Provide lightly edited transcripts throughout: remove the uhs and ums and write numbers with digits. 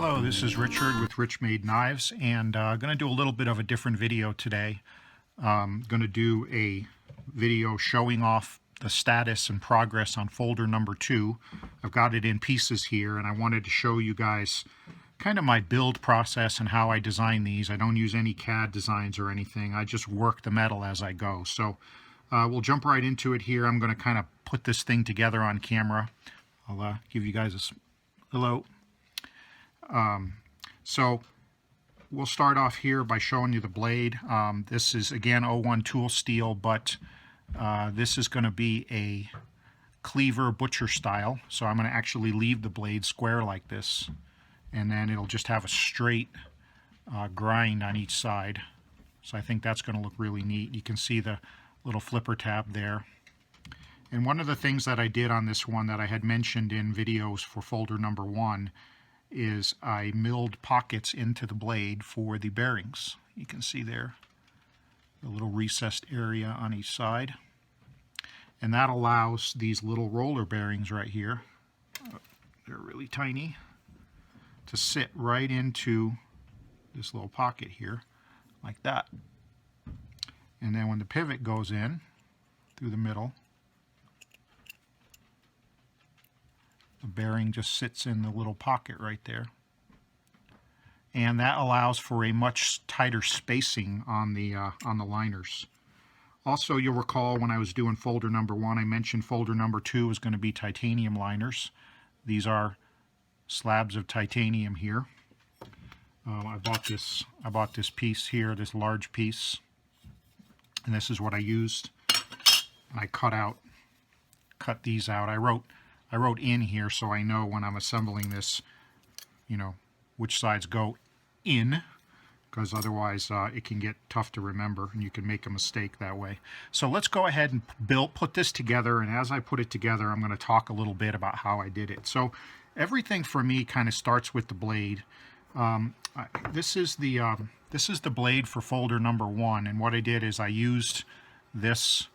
Hello, this is Richard with RichMade Knives, and I'm going to do a little bit of a different video today. I'm going to do a video showing off the status and progress on folder number 2. I've got it in pieces here, and I wanted to show you guys kind of my build process and how I design these. I don't use any CAD designs or anything. I just work the metal as I go. So we'll jump right into it here. I'm going to kind of put this thing together on camera. I'll give you guys a hello. So we'll start off here by showing you the blade. This is again 01 tool steel, but this is going to be a cleaver butcher style. So I'm going to actually leave the blade square like this, and then it'll just have a straight grind on each side. So I think that's going to look really neat. You can see the little flipper tab there. And one of the things that I did on this one that I had mentioned in videos for folder number 1 is I milled pockets into the blade for the bearings. You can see there the little recessed area on each side, and that allows these little roller bearings right here, they're really tiny, to sit right into this little pocket here like that. And then when the pivot goes in through the middle, the bearing just sits in the little pocket right there. And that allows for a much tighter spacing on the liners. Also, you'll recall when I was doing folder number 1, I mentioned folder number 2 is going to be titanium liners. These are slabs of titanium here. I bought this piece here, this large piece, and this is what I used. And I cut these out. I wrote in here so I know when I'm assembling this, you know, which sides go in, because otherwise it can get tough to remember and you can make a mistake that way. So let's go ahead and put this together, and as I put it together I'm going to talk a little bit about how I did it. So everything for me kind of starts with the blade. This is the blade for folder number 1, and what I did is I used this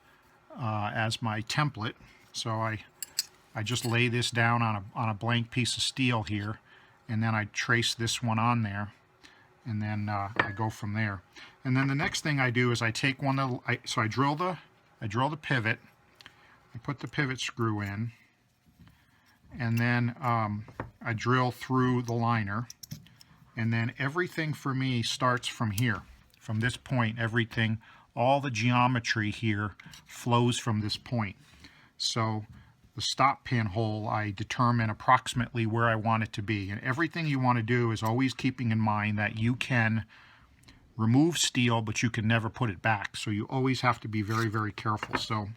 as my template. So I just lay this down on a blank piece of steel here, and then I trace this one on there, and then I go from there. And then the next thing I do is I take so I drill the pivot, I put the pivot screw in, and then I drill through the liner, and then everything for me starts from here. From this point, everything, all the geometry here flows from this point. So the stop pin hole, I determine approximately where I want it to be. And everything you want to do is always keeping in mind that you can remove steel, but you can never put it back. So you always have to be very, very careful. So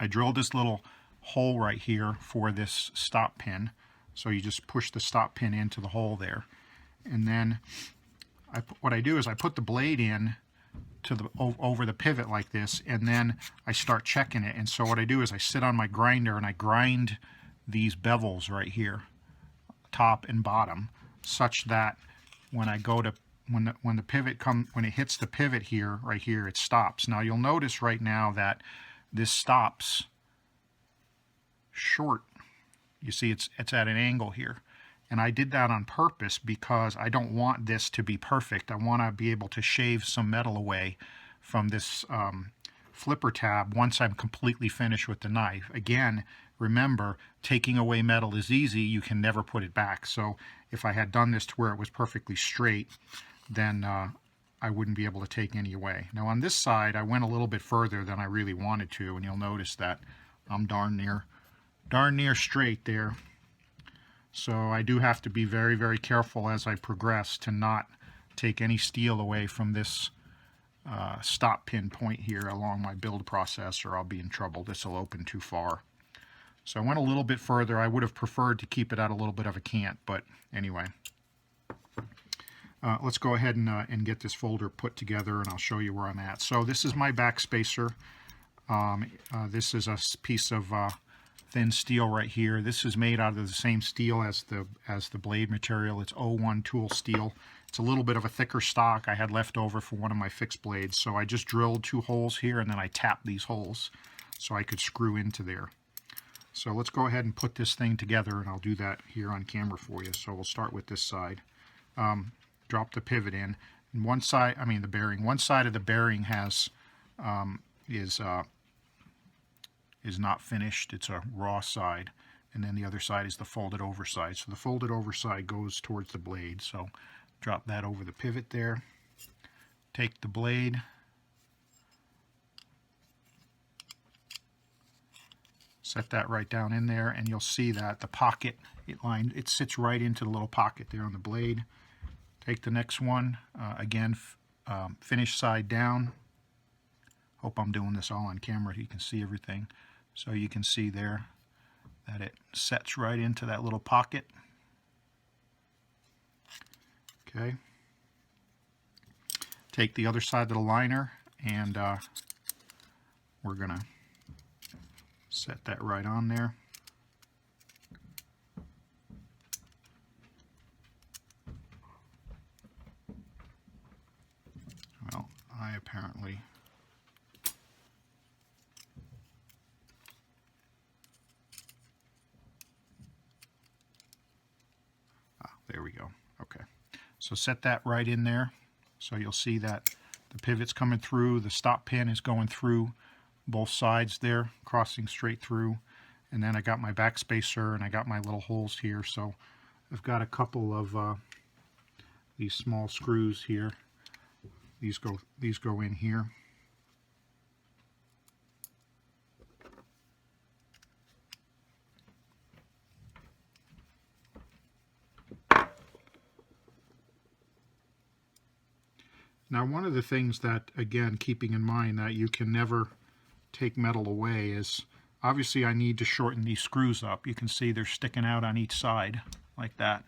I drilled this little hole right here for this stop pin. So you just push the stop pin into the hole there. And then what I do is I put the blade in over the pivot like this, and then I start checking it. And so what I do is I sit on my grinder and I grind these bevels right here, top and bottom, such that when I go to when it hits the pivot here, right here, it stops. Now you'll notice right now that this stops short. You see it's at an angle here. And I did that on purpose because I don't want this to be perfect. I want to be able to shave some metal away from this flipper tab once I'm completely finished with the knife. Again, remember, taking away metal is easy. You can never put it back. So if I had done this to where it was perfectly straight, then I wouldn't be able to take any away. Now on this side, I went a little bit further than I really wanted to, and you'll notice that I'm darn near straight there. So I do have to be very, very careful as I progress to not take any steel away from this stop pin point here along my build process, or I'll be in trouble. This will open too far. So I went a little bit further. I would have preferred to keep it at a little bit of a cant, but anyway. Let's go ahead and get this folder put together, and I'll show you where I'm at. So this is my back spacer. This is a piece of thin steel right here. This is made out of the same steel as the blade material. It's 01 tool steel. It's a little bit of a thicker stock I had left over for one of my fixed blades. So I just drilled 2 holes here, and then I tapped these holes so I could screw into there. So let's go ahead and put this thing together, and I'll do that here on camera for you. So we'll start with this side. Drop the pivot in. And one side, I mean the bearing, one side of the bearing has is not finished. It's a raw side. And then the other side is the folded over side. So the folded over side goes towards the blade. So drop that over the pivot there. Take the blade, set that right down in there, and you'll see that the pocket, it sits right into the little pocket there on the blade. Take the next one, again, finish side down. Hope I'm doing this all on camera, you can see everything. So you can see there that it sets right into that little pocket. Okay. Take the other side of the liner, and we're going to set that right on there. Well, I apparently there we go. Okay, so set that right in there. So you'll see that the pivot's coming through, the stop pin is going through both sides there, crossing straight through. And then I got my back spacer and I got my little holes here. So I've got a couple of these small screws here. These go in here. Now, one of the things that, again, keeping in mind that you can never take metal away is, obviously I need to shorten these screws up. You can see they're sticking out on each side like that.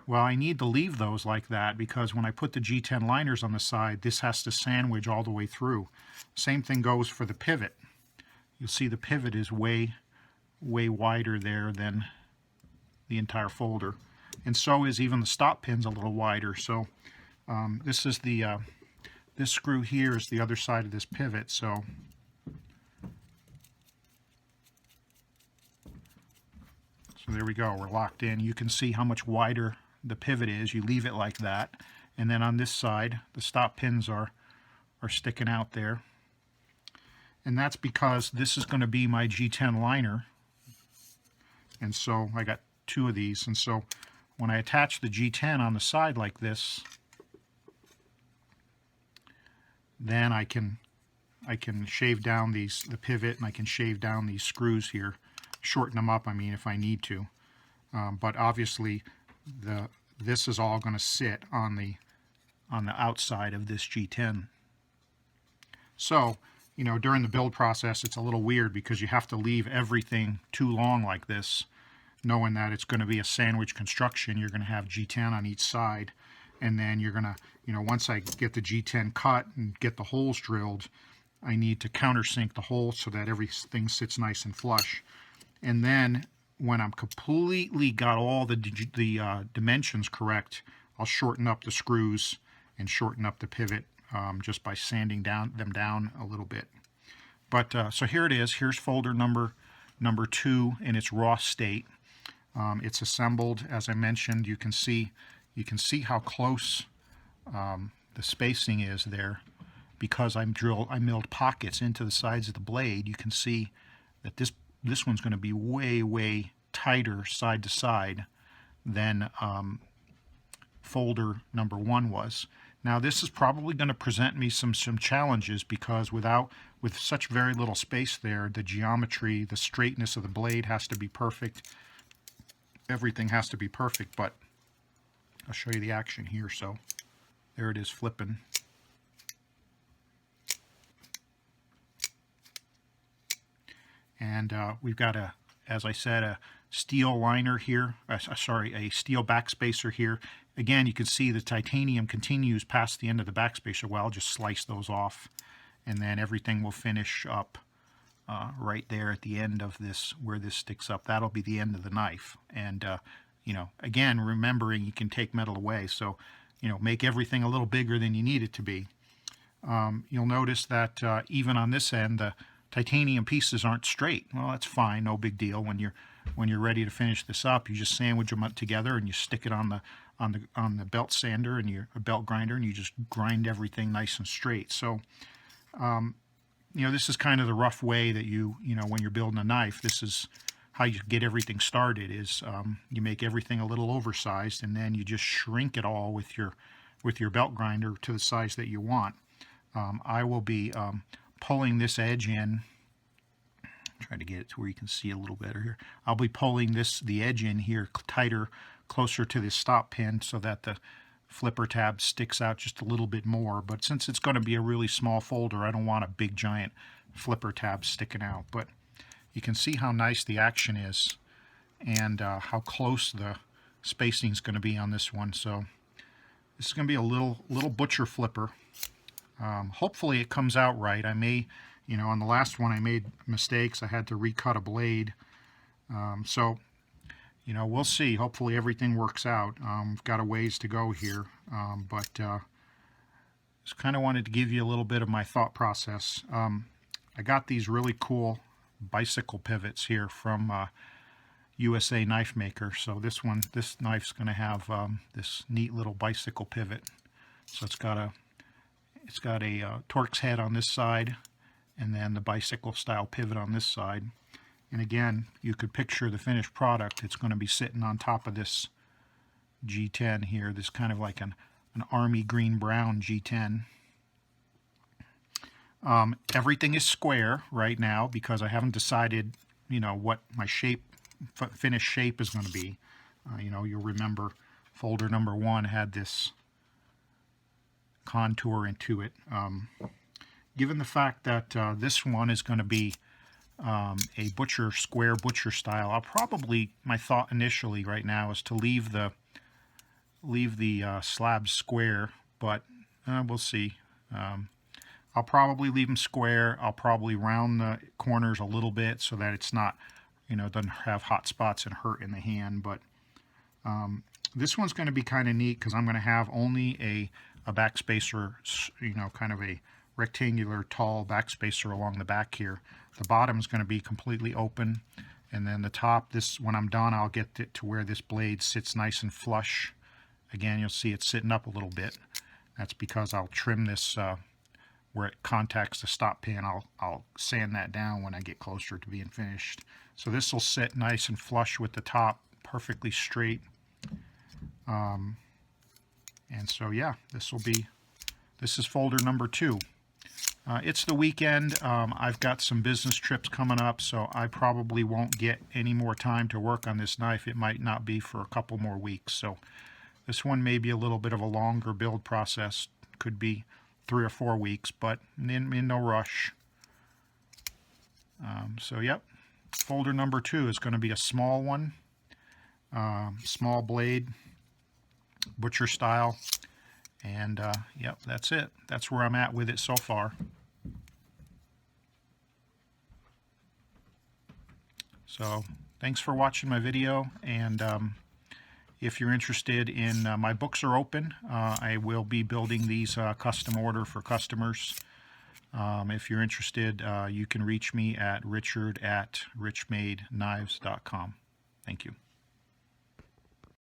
Well, I need to leave those like that because when I put the G10 liners on the side, this has to sandwich all the way through. Same thing goes for the pivot. You'll see the pivot is way wider there than the entire folder. And so is even the stop pin's a little wider. So this is the this screw here is the other side of this pivot. So there we go, we're locked in. You can see how much wider the pivot is. You leave it like that. And then on this side, the stop pins are sticking out there. And that's because this is going to be my G10 liner. And so I got two of these. And so when I attach the G10 on the side like this, then I can shave down the pivot, and I can shave down these screws here, shorten them up, I mean, if I need to. But obviously this is all going to sit on the outside of this G10. So, you know, during the build process, it's a little weird because you have to leave everything too long like this, knowing that it's going to be a sandwich construction. You're going to have G10 on each side, and then you're going to, you know, once I get the G10 cut and get the holes drilled, I need to countersink the holes so that everything sits nice and flush. And then when I'm completely got all the dimensions correct, I'll shorten up the screws and shorten up the pivot just by sanding them down a little bit. But so here it is. Here's folder number 2 in its raw state. It's assembled, as I mentioned. You can see how close the spacing is there because I milled pockets into the sides of the blade. You can see that this one's going to be way tighter side to side than folder number 1 was. Now this is probably going to present me some challenges because with such very little space there, the geometry, the straightness of the blade has to be perfect. Everything has to be perfect, but I'll show you the action here. So there it is flipping. And we've got as I said, a steel liner here, a steel backspacer here. Again, you can see the titanium continues past the end of the backspacer. Well, I'll just slice those off, and then everything will finish up right there at the end of this, where this sticks up. That'll be the end of the knife. And you know, again, remembering you can take metal away, so you know, make everything a little bigger than you need it to be. You'll notice that even on this end, titanium pieces aren't straight. Well, that's fine, no big deal. When you're ready to finish this up, you just sandwich them up together and you stick it on the belt sander and your belt grinder, and you just grind everything nice and straight. So this is kind of the rough way that when you're building a knife, this is how you get everything started. Is you make everything a little oversized, and then you just shrink it all with your belt grinder to the size that you want. I will be pulling this edge in. Try to get it to where you can see a little better here. I'll be pulling the edge in here tighter, closer to the stop pin, so that the flipper tab sticks out just a little bit more. But since it's going to be a really small folder, I don't want a big giant flipper tab sticking out. But you can see how nice the action is, and how close the spacing is going to be on this one. So this is going to be a little butcher flipper. Hopefully it comes out right. I may, on the last one I made mistakes. I had to recut a blade. So we'll see. Hopefully everything works out. We've got a ways to go here, but just kind of wanted to give you a little bit of my thought process. I got these really cool bicycle pivots here from USA Knife Maker. So this knife's going to have this neat little bicycle pivot. So it's got a Torx head on this side, and then the bicycle style pivot on this side. And again, you could picture the finished product. It's going to be sitting on top of this G10 here. This kind of like an army green brown G10. Everything is square right now because I haven't decided, what my finished shape is going to be. You'll remember folder number 1 had this contour into it. Given the fact that this one is going to be a square butcher style, I'll probably, my thought initially right now is to leave the slabs square, but we'll see. I'll probably leave them square. I'll probably round the corners a little bit so that it's not, doesn't have hot spots and hurt in the hand. But this one's going to be kind of neat because I'm going to have only a backspacer, kind of a rectangular tall backspacer along the back here. The bottom is going to be completely open, and then the top, when I'm done, I'll get it to where this blade sits nice and flush. Again, you'll see it sitting up a little bit. That's because I'll trim this where it contacts the stop pin. I'll sand that down when I get closer to being finished. So this will sit nice and flush with the top, perfectly straight. And so yeah, this is folder number 2. It's the weekend. I've got some business trips coming up, so I probably won't get any more time to work on this knife. It might not be for a couple more weeks. So this one may be a little bit of a longer build process. Could be 3 or 4 weeks, but in no rush. So yep, folder number 2 is going to be a small one, small blade, butcher style, and yep, that's it. That's where I'm at with it so far. So thanks for watching my video, and if you're interested in my books are open. I will be building these custom order for customers. If you're interested, you can reach me at richard@richmadeknives.com. Thank you.